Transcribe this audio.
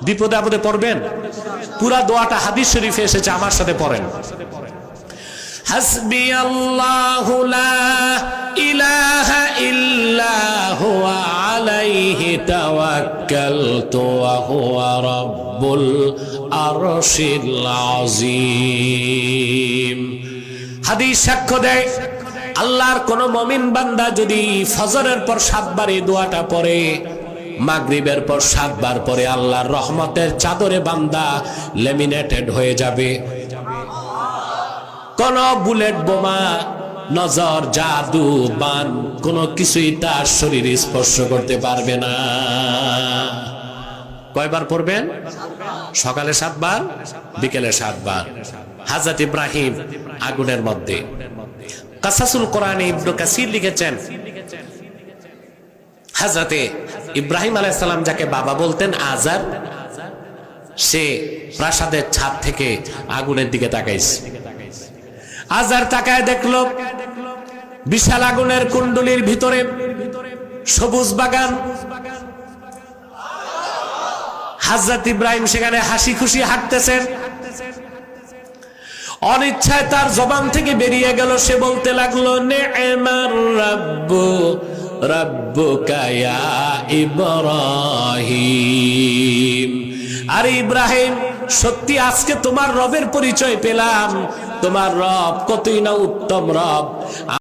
বিপদে আপদে পড়বেন। পুরা দোয়াটা হাদিস শরীফে এসেছে, আমার সাথে পড়েন। হাসবি আল্লাহু লা ইলাহা ইল্লা হুয়া আলাইহি তাওয়াক্কালতু ওয়া হুয়া রাব্বুল আরশিল আযীম। হাদিস সাক্ষ্য দেয়, আল্লাহর কোন মুমিন বান্দা যদি ফজরের পর 7 বার এই দোয়াটা পড়ে, মাগরিবের পর 7 বার পরে, আল্লাহর রহমতের চাদরে বান্দা লেমিনেটেড হয়ে যাবে। কোন বুলেট বোমা, নজর, জাদু, বান কোনো কিছুই তার শরীর স্পর্শ করতে পারবে না। কয়বার পড়বেন? সকালে 7 বার, বিকেলে 7 বার। হযরত ইব্রাহিম আগুনের মধ্যে। কাসাসুল কোরআনে ইবনে কাসির লিখেছেন, হযরত ইব্রাহিম আলাইহিস সালাম যাকে বাবা বলতেন, আজার, সে প্রাসাদের ছাদ থেকে আগুনের দিকে তাকাইছে। আজার তাকায় দেখলো বিশাল আগুনের কুণ্ডলীর ভিতরে সবুজ বাগান। হযরত ইব্রাহিম সেখানে হাসি খুশি হাঁটতেছেন। অনিচ্ছায় তার জবান থেকে বেরিয়ে গেল, সে বলতে লাগলো, নি'মার রাব্বু রাব্বুকা ইয়া ইব্রাহিম। আরে ইব্রাহিম, সত্যি আজকে তোমার রবের পরিচয় পেলাম। তোমার রব কতই না উত্তম রব।